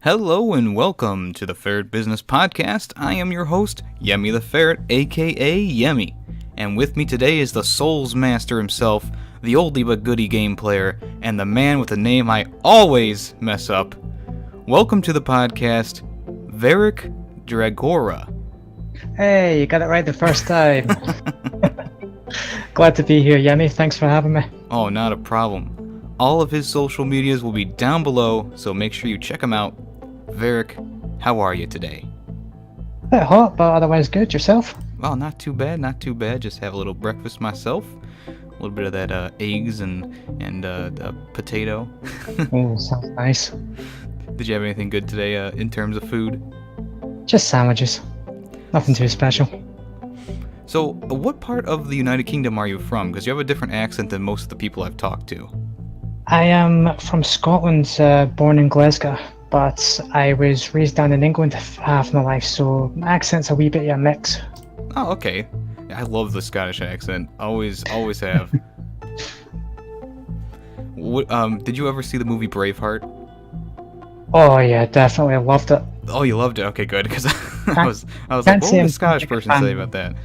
Hello and welcome to the Ferret Business Podcast. I am your host, Yemmy the Ferret, aka Yemmy. And with me today is the Souls Master himself, the oldie but goodie game player, and the man with a name I always mess up. Welcome to the podcast, Verak Dragora. Hey, you got it right the first time. Glad to be here, Yemmy. Thanks for having me. Oh, not a problem. All of his social medias will be down below, so make sure you check them out. Verak, how are you today? A bit hot, but otherwise good. Yourself? Well, not too bad, not too bad. Just have a little breakfast myself. A little bit of that eggs and potato. Oh, sounds nice. Did you have anything good today in terms of food? Just sandwiches. Nothing too special. So, what part of the United Kingdom are you from? Because you have a different accent than most of the people I've talked to. I am from Scotland, born in Glasgow, but I was raised down in England half my life, so my accent's a wee bit of a mix. Oh, okay. I love the Scottish accent. Always have. Did you ever see the movie Braveheart? Oh yeah, definitely. I loved it. Oh, you loved it? Okay, good. Because I was like, what would a Scottish person say about that?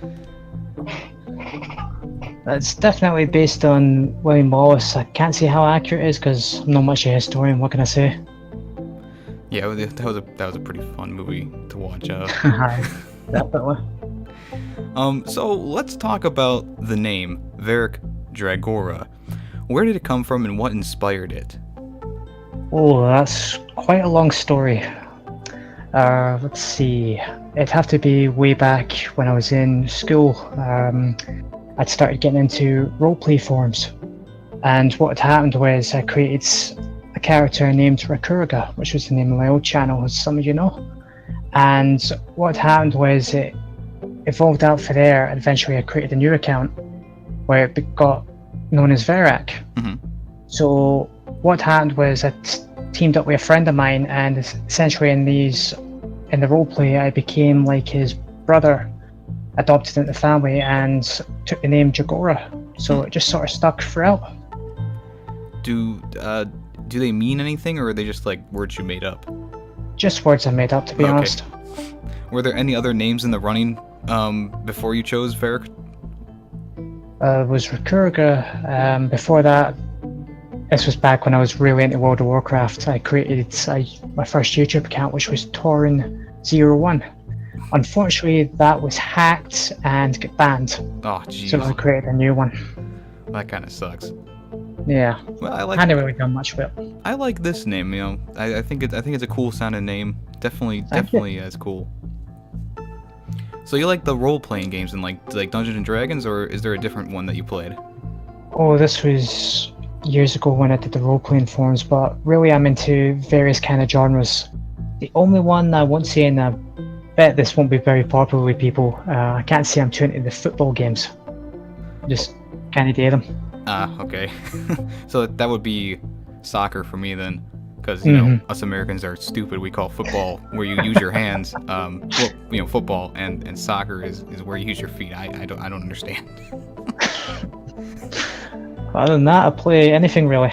It's definitely based on William Wallace. I can't see how accurate it is because I'm not much of a historian. What can I say? Yeah, that was a pretty fun movie to watch. Definitely. So let's talk about the name Verak Dragora. Where did it come from, and what inspired it? Oh, that's quite a long story. Let's see. It'd have to be way back when I was in school. I'd started getting into roleplay forums, and what had happened was I created a character named Rakuraga, which was the name of my old channel, as some of you know. And what had happened was it evolved out for there, and eventually I created a new account where it got known as Verak. Mm-hmm. So what happened was I teamed up with a friend of mine, and essentially in the roleplay I became like his brother, adopted into the family, and took the name Dragora. So it just sort of stuck throughout. Do they mean anything, or are they just like words you made up? Just words I made up, to be honest. Were there any other names in the running before you chose Verak? It was Rakuraga. Before that, this was back when I was really into World of Warcraft. I created my first YouTube account, which was Torin01. Unfortunately, that was hacked and got banned. Oh, jeez. So I created a new one. That kind of sucks. Yeah. Well, I hadn't really done much with it. I like this name. You know, I think it's a cool sounding name. Definitely is cool. So you like the role playing games and like Dungeons and Dragons, or is there a different one that you played? Oh, this was years ago when I did the role playing forums, but really I'm into various kind of genres. The only one I won't say, and I bet this won't be very popular with people, I can't say I'm too into the football games. Just kind of do them. Ah, okay. So that would be soccer for me then, because you know us Americans are stupid. We call football where you use your hands, football, and soccer is where you use your feet. I don't understand. Other than that, I play anything really.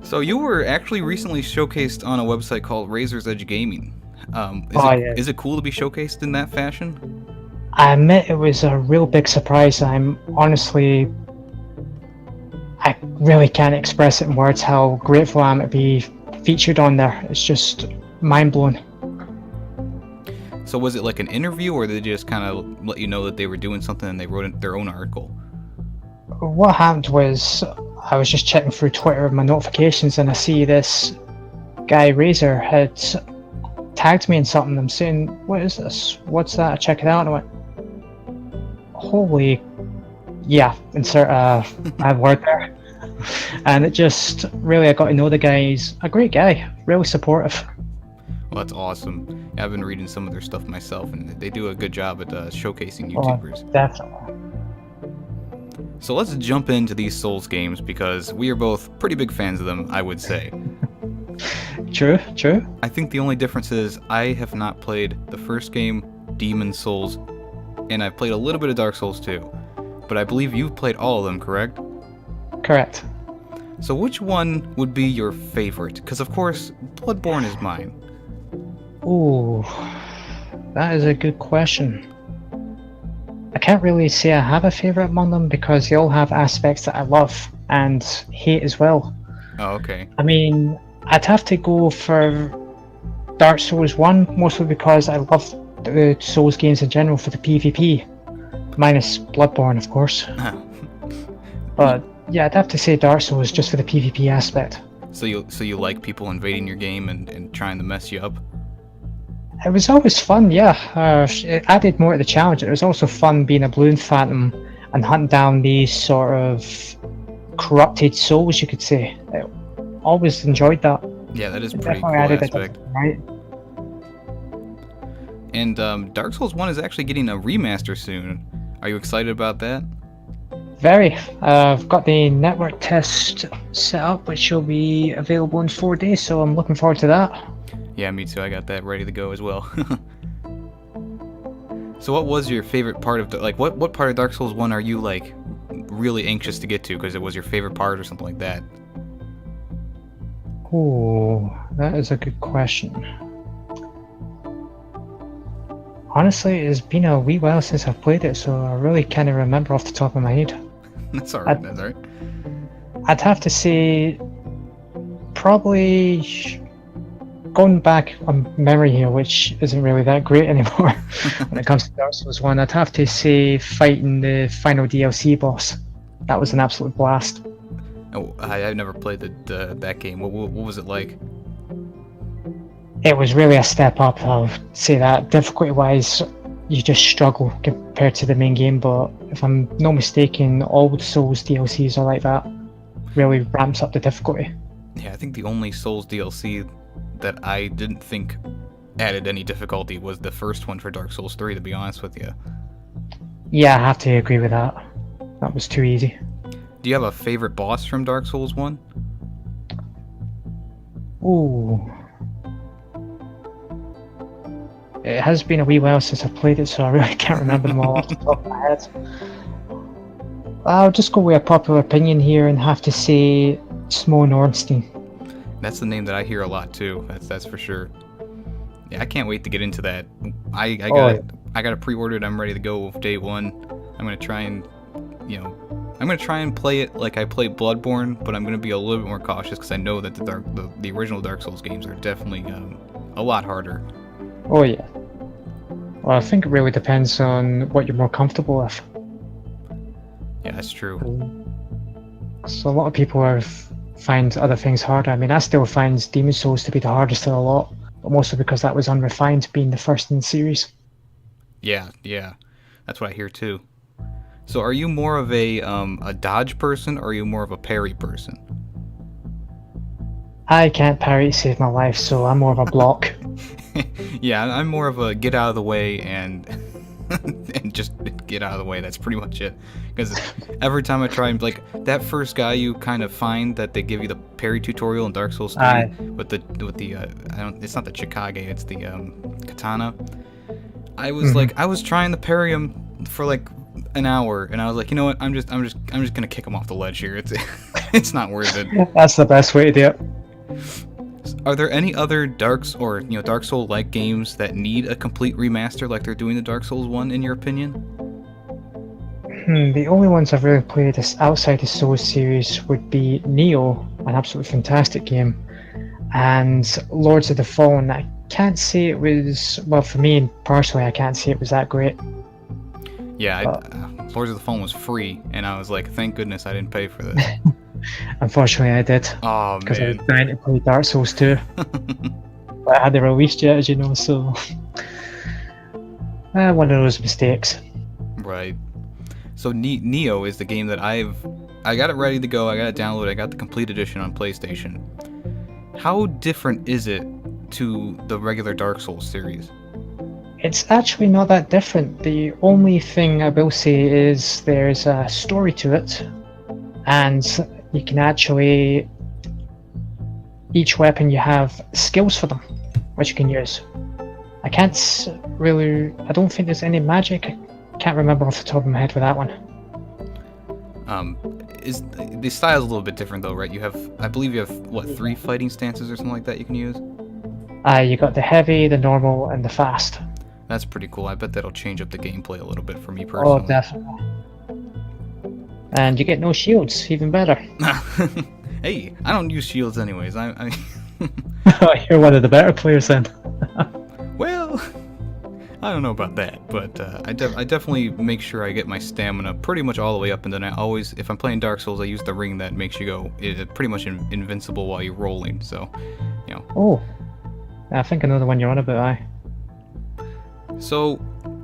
So you were actually recently showcased on a website called Razor's Edge Gaming. Is it cool to be showcased in that fashion? I admit it was a real big surprise. I really can't express it in words how grateful I am to be featured on there. It's just mind-blowing. So was it like an interview, or did they just kind of let you know that they were doing something and they wrote their own article? What happened was I was just checking through Twitter my notifications, and I see this guy Razor had tagged me in something. I'm saying, what is this? What's that? I check it out, and I went, holy, yeah, insert a word there. And it just really, I got to know the guy. He's a great guy, really supportive. Well, that's awesome. Yeah, I've been reading some of their stuff myself, and they do a good job at showcasing YouTubers. Oh, definitely. So let's jump into these Souls games, because we are both pretty big fans of them, I would say. True. I think the only difference is I have not played the first game, Demon Souls, and I've played a little bit of Dark Souls 2. But I believe you've played all of them, correct? Correct. So which one would be your favorite? Because of course, Bloodborne is mine. Ooh, that is a good question. I can't really say I have a favourite among them because they all have aspects that I love and hate as well. Oh, okay. I mean, I'd have to go for Dark Souls 1, mostly because I love the Souls games in general for the PvP. Minus Bloodborne, of course. But yeah, I'd have to say Dark Souls just for the PvP aspect. So you like people invading your game and trying to mess you up? It was always fun, yeah. It added more to the challenge. It was also fun being a Balloon Phantom and hunting down these sort of corrupted souls, you could say. I always enjoyed that. Yeah, that is It pretty cool definitely added aspect. right? And Dark Souls 1 is actually getting a remaster soon. Are you excited about that? Very. I've got the network test set up, which will be available in 4 days, so I'm looking forward to that. Yeah, me too. I got that ready to go as well. So what was your favorite part of what part of Dark Souls 1 are you like really anxious to get to because it was your favorite part or something like that? Ooh, that is a good question. Honestly, it's been a wee while since I've played it, so I really can't remember off the top of my head. That's alright, that's alright. I'd have to say probably going back on memory here, which isn't really that great anymore when it comes to Dark Souls 1, I'd have to say fighting the final DLC boss. That was an absolute blast. Oh, I've never played that game. What was it like? It was really a step up, I'll say that. Difficulty-wise, you just struggle compared to the main game, but if I'm not mistaken, all the Souls DLCs are like that. Really ramps up the difficulty. Yeah, I think the only Souls DLC that I didn't think added any difficulty was the first one for Dark Souls 3, to be honest with you. Yeah, I have to agree with that. That was too easy. Do you have a favorite boss from Dark Souls 1? Ooh. It has been a wee while since I played it, so I really can't remember them all off the top of my head. I'll just go with a popular opinion here and have to say Simone Ornstein. That's the name that I hear a lot too. That's for sure. Yeah, I can't wait to get into that. I got it pre-ordered. I'm ready to go day one. I'm gonna try and play it like I played Bloodborne, but I'm gonna be a little bit more cautious because I know that the original Dark Souls games are definitely a lot harder. Oh yeah. Well, I think it really depends on what you're more comfortable with. Yeah, that's true. So a lot of people find other things harder. I mean, I still find Demon Souls to be the hardest of the lot, but mostly because that was unrefined, being the first in the series. Yeah, that's what I hear too. So, are you more of a dodge person, or are you more of a parry person? I can't parry to save my life, so I'm more of a block. Yeah, I'm more of a get out of the way and and just get out of the way. That's pretty much it. Because every time I try and that first guy you kind of find that they give you the parry tutorial in Dark Souls 3 with the it's not the Chikage, it's the katana. I was I was trying to parry him for like an hour, and I was like, you know what? I'm just gonna kick him off the ledge here. It's not worth it. That's the best way to do it. Are there any other Dark Soul-like games that need a complete remaster like they're doing the Dark Souls 1, in your opinion? The only ones I've really played outside the Souls series would be Neo, an absolutely fantastic game, and Lords of the Fallen. I can't say it was, well, for me personally, I can't say it was that great. Yeah, Lords of the Fallen was free, and I was like, thank goodness I didn't pay for this. Unfortunately, I did. Oh, man. Because I was dying to play Dark Souls 2. But I hadn't released yet, as you know, so... one of those mistakes. Right. So Neo is the game that I got it ready to go, I got it downloaded, I got the complete edition on PlayStation. How different is it to the regular Dark Souls series? It's actually not that different. The only thing I will say is there's a story to it, and you can actually, each weapon you have skills for them, which you can use. I don't think there's any magic. I can't remember off the top of my head with that one. The style's a little bit different though, right? I believe you have, what, 3 fighting stances or something like that you can use? You got the heavy, the normal, and the fast. That's pretty cool. I bet that'll change up the gameplay a little bit for me Oh, personally. definitely. And you get no shields, even better. Hey, I don't use shields anyways. I You're one of the better players then. well, I don't know about that, but I definitely make sure I get my stamina pretty much all the way up, and then I always, if I'm playing Dark Souls, I use the ring that makes you go pretty much invincible while you're rolling. So, you know. Oh, I think I know the one you're on about. Aye. So,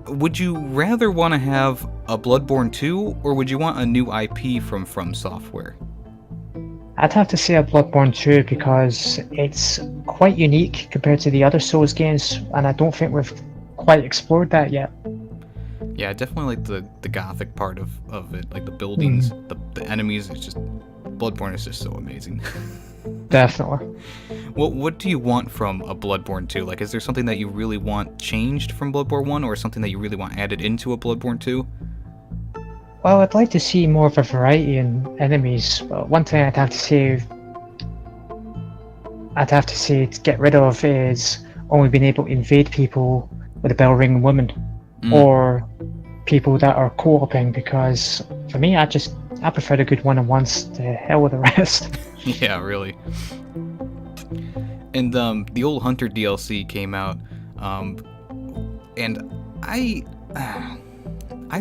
would you rather want to have a Bloodborne 2, or would you want a new IP from Software? I'd have to say a Bloodborne 2 because it's quite unique compared to the other Souls games, and I don't think we've quite explored that yet. Yeah, I definitely like the gothic part of it, like the buildings, the enemies. It's just Bloodborne is just so amazing. Definitely. What do you want from a Bloodborne 2? Like, is there something that you really want changed from Bloodborne 1, or something that you really want added into a Bloodborne 2? Well, I'd like to see more of a variety in enemies, but one thing I'd have to say to get rid of is only being able to invade people with a bell ringing woman, or people that are co-oping, because for me, I prefer the good one-on-ones to hell with the rest. Yeah, really. And the old Hunter DLC came out, and I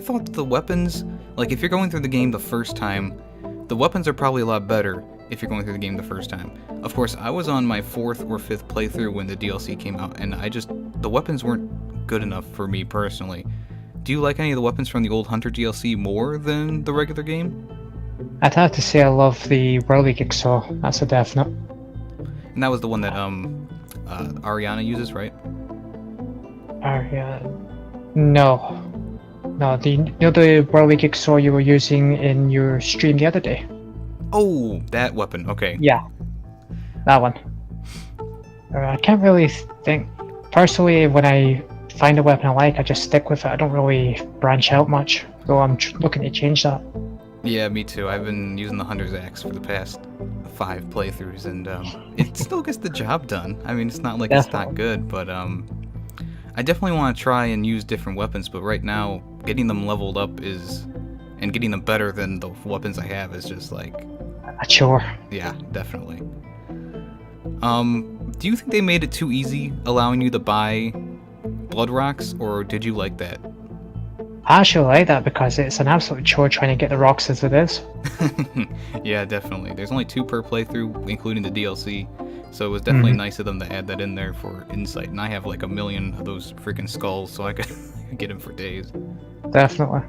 thought the weapons, like if you're going through the game the first time, the weapons are probably a lot better if you're going through the game the first time. Of course, I was on my 4th or 5th playthrough when the DLC came out, and the weapons weren't good enough for me personally. Do you like any of the weapons from the old Hunter DLC more than the regular game? I'd have to say I love the Whirly Jigsaw, that's a definite. And that was the one that Ariana uses, right? No, the Whirly Jigsaw you were using in your stream the other day? Oh, that weapon, okay. Yeah, that one. I can't really think. Personally, when I find a weapon I like, I just stick with it. I don't really branch out much, though I'm looking to change that. Yeah, me too. I've been using the Hunter's Axe for the past 5 playthroughs, and it still gets the job done. I mean, it's not like it's not good, but I definitely want to try and use different weapons, but right now, getting them leveled up and getting them better than the weapons I have is just like... a chore. Yeah, definitely. Do you think they made it too easy, allowing you to buy blood rocks, or did you like that? I actually like that because it's an absolute chore trying to get the rocks as it is. Yeah, definitely. There's only 2 per playthrough, including the DLC, so it was definitely nice of them to add that in there for insight, and I have like 1,000,000 of those freaking skulls, so I could get them for days. Definitely.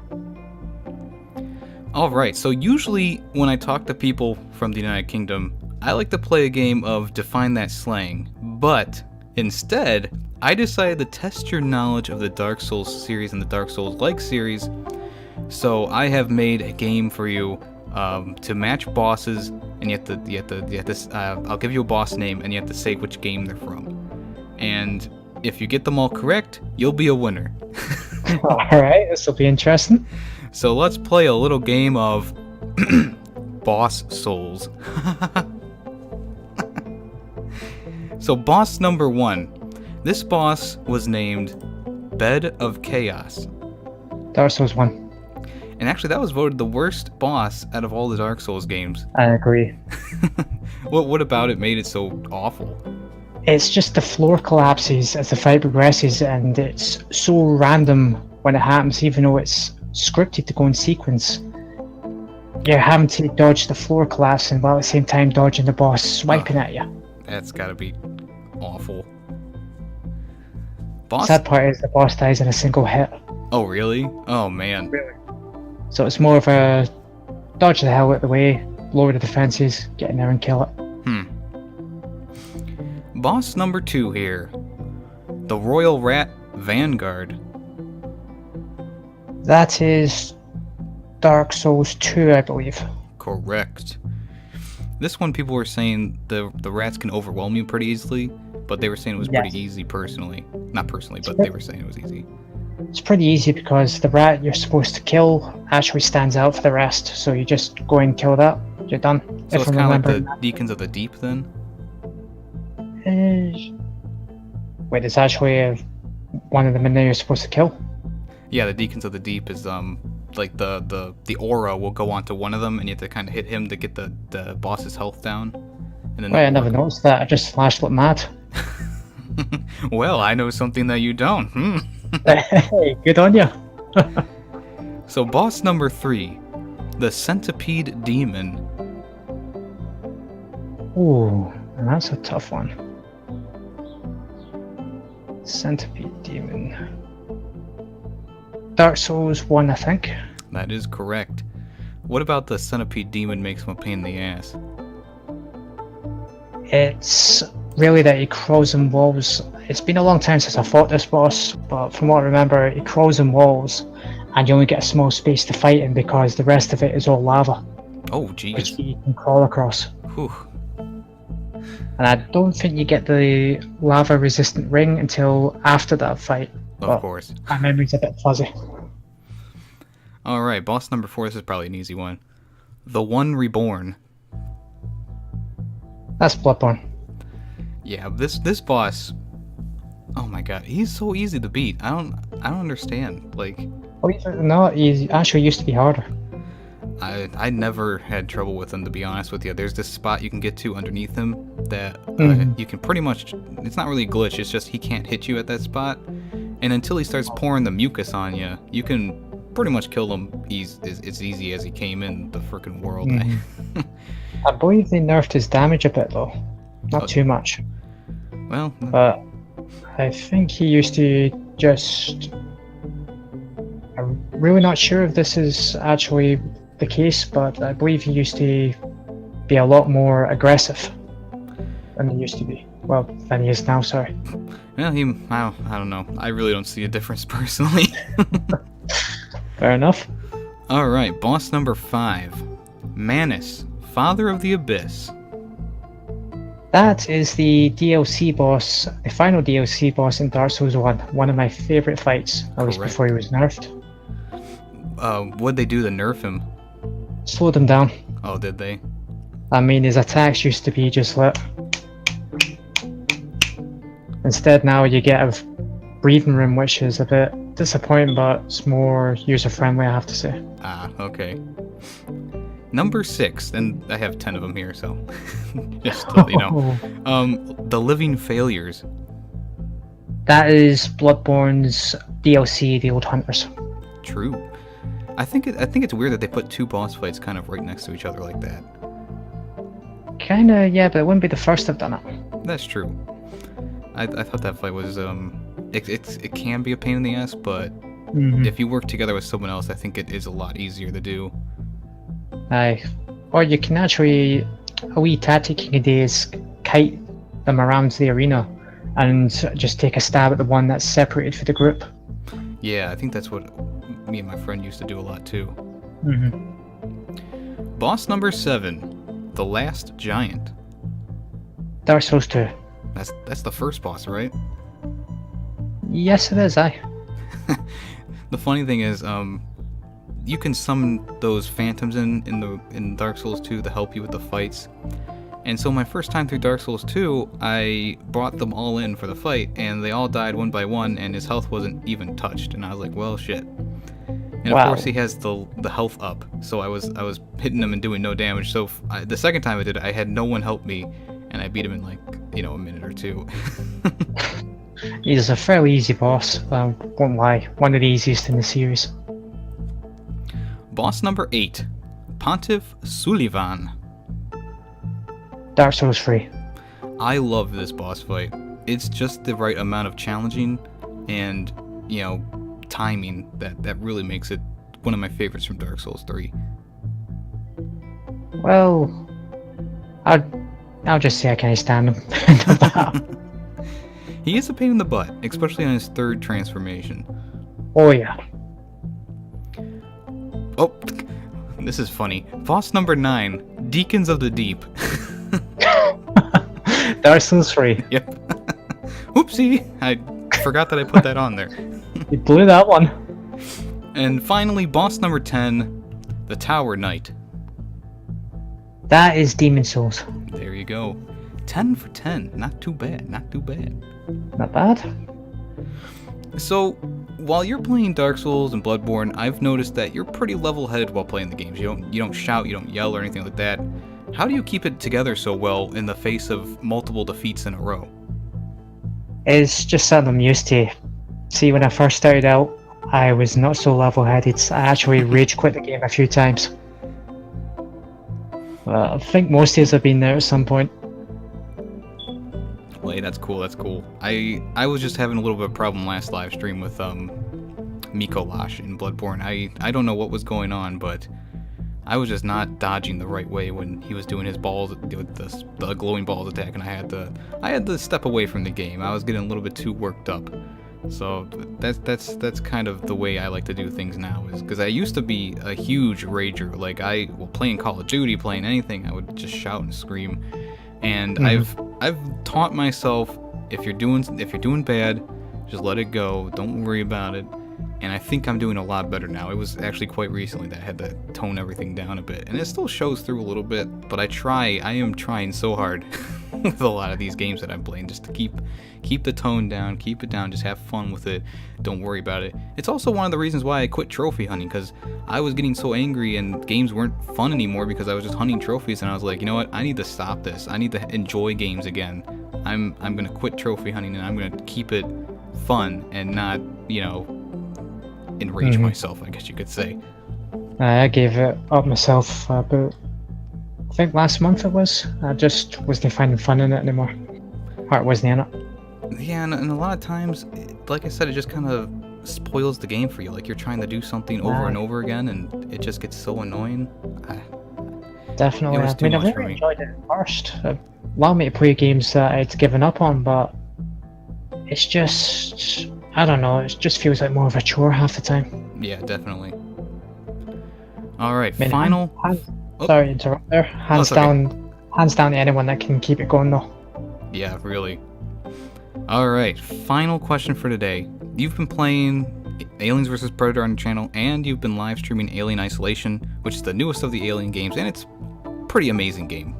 Alright, so usually when I talk to people from the United Kingdom, I like to play a game of Define That Slang, but instead, I decided to test your knowledge of the Dark Souls series and the Dark Souls-like series, so I have made a game for you to match bosses, and you have to I'll give you a boss name, and you have to say which game they're from. And if you get them all correct, you'll be a winner. Alright, this will be interesting. So let's play a little game of Boss Souls. So boss number 1. This boss was named Bed of Chaos. Dark Souls 1. And actually that was voted the worst boss out of all the Dark Souls games. I agree. What about it made it so awful? It's just the floor collapses as the fight progresses, and it's so random when it happens, even though it's scripted to go in sequence. You're having to dodge the floor collapsing while at the same time dodging the boss swiping at you. That's gotta be awful. Sad part is the boss dies in a single hit. Oh really? Oh man. Really? So it's more of a dodge the hell out of the way, lower the defenses, get in there and kill it. Boss number 2 here. The Royal Rat Vanguard. That is Dark Souls 2, I believe. Correct. This one people were saying the rats can overwhelm you pretty easily, but they were saying it was pretty easy personally. Not personally, but they were saying it was easy. It's pretty easy because the rat you're supposed to kill actually stands out for the rest, so you just go and kill that, you're done. So it's kind of like the Deacons of the Deep then? Wait, it's actually one of the men that you're supposed to kill? Yeah, the Deacons of the Deep is like the aura will go onto one of them, and you have to kind of hit him to get the boss's health down. And then Wait, I never noticed that. I just flashed like mad. Well, I know something that you don't. Hey, good on you. So boss number 3, the Centipede Demon. Ooh, that's a tough one. Centipede Demon. Dark Souls 1, I think. That is correct. What about the Centipede Demon makes him a pain in the ass? It's really that he crawls in walls. It's been a long time since I fought this boss, but from what I remember, he crawls in walls, and you only get a small space to fight in because the rest of it is all lava, Oh, which jeez. you can crawl across. Whew. And I don't think you get the lava-resistant ring until after that fight. Of course. My memory's a bit fuzzy. Alright, boss number 4, this is probably an easy one. The One Reborn. That's Bloodborne. Yeah, this boss, oh my god, he's so easy to beat. I don't understand. Like, No, he actually used to be harder. I never had trouble with him, to be honest with you. There's this spot you can get to underneath him that you can pretty much, it's not really a glitch, it's just he can't hit you at that spot. And until he starts pouring the mucus on you, you can pretty much kill him as easy as he came in the frickin' world. I believe they nerfed his damage a bit though. Not too much. Well, But I think he used to just... I'm really not sure if this is actually the case, but I believe he used to be a lot more aggressive than he used to be. Well, than he is now, sorry. well, I don't know. I really don't see a difference personally. Fair enough. Alright, boss number 5. Manus, Father of the Abyss. That is the DLC boss, the final DLC boss in Dark Souls 1. One of my favourite fights, at least Correct. before he was nerfed. What'd they do to nerf him? Slowed him down. Oh, did they? I mean, his attacks used to be just like... Instead now you get a breathing room, which is a bit disappointing, but it's more user-friendly, I have to say. Ah, okay. Number 6, and I have 10 of them here, so just to let you know. The Living Failures. That is Bloodborne's DLC, The Old Hunters. True. I think it's weird that they put 2 boss fights kind of right next to each other like that. Kinda, yeah, but it wouldn't be the first I've done it. That's true. I thought that fight was it can be a pain in the ass, but if you work together with someone else, I think it is a lot easier to do. Aye. Or you can actually, a wee tactic you can do is kite them around the arena and just take a stab at the one that's separated for the group. Yeah, I think that's what me and my friend used to do a lot too. Boss number 7, the Last Giant. Dark Souls 2. That's the first boss, right? Yes, it is, aye. The funny thing is, you can summon those phantoms in Dark Souls 2 to help you with the fights. And so my first time through Dark Souls 2, I brought them all in for the fight, and they all died one by one, and his health wasn't even touched. And I was like, well, shit. And of course he has the health up, so I was hitting him and doing no damage. So the second time I did it, I had no one help me, and I beat him in like, a minute or two. He's a fairly easy boss, won't lie. One of the easiest in the series. Boss number 8, Pontiff Sullivan. Dark Souls 3. I love this boss fight. It's just the right amount of challenging and, timing that really makes it one of my favorites from Dark Souls 3. Well, I'll just say I can't stand him. He is a pain in the butt, especially on his 3rd transformation. Oh yeah. Oh, this is funny. Boss number 9, Deacons of the Deep. Dark Souls 3. Yep. Whoopsie! I forgot that I put that on there. You blew that one. And finally, boss number 10, the Tower Knight. That is Demon Souls. There you go. 10 for 10. Not too bad, not too bad. Not bad. So, while you're playing Dark Souls and Bloodborne, I've noticed that you're pretty level-headed while playing the games. You don't shout, you don't yell or anything like that. How do you keep it together so well in the face of multiple defeats in a row? It's just something I'm used to. See, when I first started out, I was not so level-headed. I actually rage quit the game a few times. I think most days have been there at some point. Well, hey, that's cool, that's cool. I was just having a little bit of a problem last live stream with Mikolash in Bloodborne. I don't know what was going on, but I was just not dodging the right way when he was doing his balls, the glowing balls attack, and I had to step away from the game. I was getting a little bit too worked up. So that's kind of the way I like to do things now, is because I used to be a huge rager. Like playing Call of Duty, playing anything, I would just shout and scream. And I've taught myself, if you're doing bad, just let it go. Don't worry about it. And I think I'm doing a lot better now. It was actually quite recently that I had to tone everything down a bit, and it still shows through a little bit. But I am trying so hard with a lot of these games that I'm playing, just to keep the tone down, keep it down, just have fun with it. Don't worry about it. It's also one of the reasons why I quit trophy hunting, because I was getting so angry and games weren't fun anymore because I was just hunting trophies, and I was like, you know what? I need to stop this. I need to enjoy games again. I'm gonna quit trophy hunting, and I'm gonna keep it fun and not, enrage myself, I guess you could say. I gave it up myself about, I think last month it was. I just wasn't finding fun in it anymore. Heart wasn't in it. Yeah, and a lot of times, like I said, it just kind of spoils the game for you. Like, you're trying to do something over and over again, and it just gets so annoying. Definitely. It was too I much for really me. enjoyed it at first. It allowed me to play games that I'd given up on, but it's just, I don't know, it just feels like more of a chore half the time. Yeah, definitely. Alright, final... Sorry to interrupt there. Hands down to anyone that can keep it going though. Yeah, really. Alright, final question for today. You've been playing Aliens vs. Predator on your channel, and you've been live streaming Alien Isolation, which is the newest of the Alien games, and it's a pretty amazing game,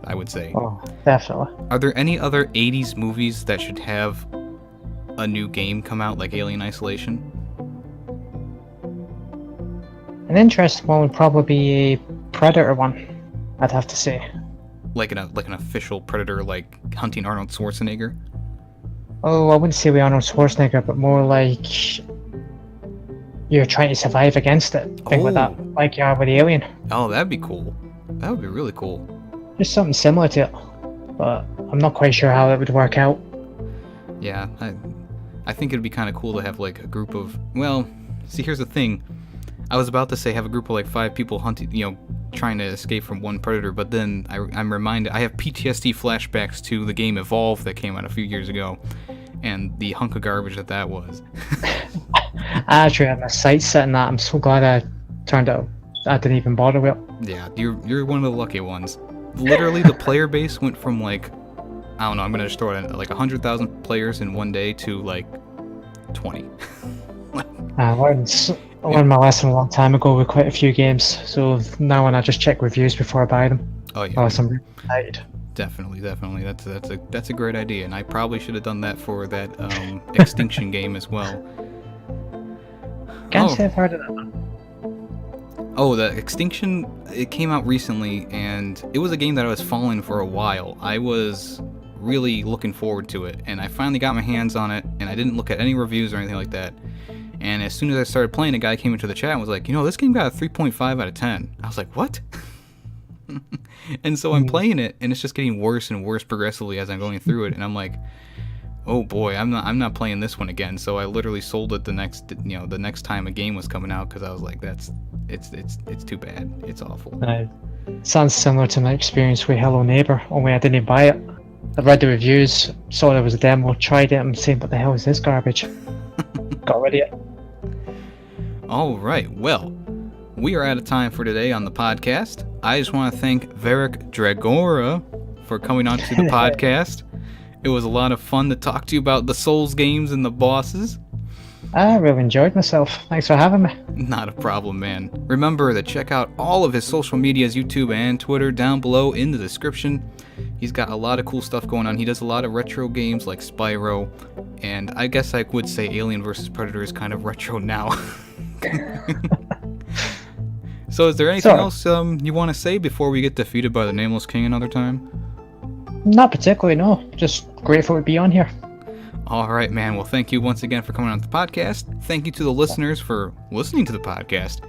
I would say. Oh, definitely. Are there any other 80s movies that should have a new game come out like Alien Isolation? An interesting one would probably be a Predator one, I'd have to say. Like an official Predator, like hunting Arnold Schwarzenegger? Oh, I wouldn't say with Arnold Schwarzenegger, but more like you're trying to survive against it. Thing like that, like you are with the Alien. Oh, that'd be cool. That would be really cool. Just something similar to it, but I'm not quite sure how it would work out. Yeah, I think it'd be kind of cool to have like a group of, well, see, here's the thing. I was about to say have a group of like 5 people hunting, trying to escape from one predator, but then I'm reminded, I have PTSD flashbacks to the game Evolve that came out a few years ago, and the hunk of garbage that was. I actually had my sights set on that. I'm so glad I turned out. I didn't even bother with it. Yeah, you're one of the lucky ones. Literally, the player base went from like, I don't know, I'm gonna just throw it in, like 100,000 players in one day to like 20. I learned my lesson a long time ago with quite a few games, so now when I just check reviews before I buy them. Oh yeah. Unless I'm really excited. Definitely. That's a great idea, and I probably should have done that for that Extinction game as well. Can't say I've heard of that one. Oh, the Extinction, it came out recently, and it was a game that I was following for a while. I was really looking forward to it, and I finally got my hands on it, and I didn't look at any reviews or anything like that. And as soon as I started playing, a guy came into the chat and was like, this game got a 3.5 out of 10. I was like, what? And so I'm playing it, and it's just getting worse and worse progressively as I'm going through it, and I'm like, oh boy, I'm not playing this one again. So I literally sold it the next time a game was coming out, because I was like, it's too bad. It's awful. Sounds similar to my experience with Hello Neighbor, only I didn't buy it. I read the reviews, saw there was a demo, tried it, and saying, what the hell is this garbage? Got rid of it. Alright, well, we are out of time for today on the podcast. I just want to thank Verak Dragora for coming on to the podcast. It was a lot of fun to talk to you about the Souls games and the bosses. I really enjoyed myself. Thanks for having me. Not a problem, man. Remember to check out all of his social medias, YouTube and Twitter, down below in the description. He's got a lot of cool stuff going on. He does a lot of retro games like Spyro, and I guess I would say Alien vs. Predator is kind of retro now. So is there anything else you want to say before we get defeated by the Nameless King another time? Not particularly, no. Just grateful to be on here. All right, man. Well, thank you once again for coming on the podcast. Thank you to the listeners for listening to the podcast.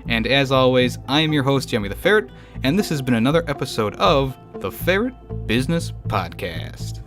And as always, I am your host, Yemmy the Ferret, and this has been another episode of the Ferret Business Podcast.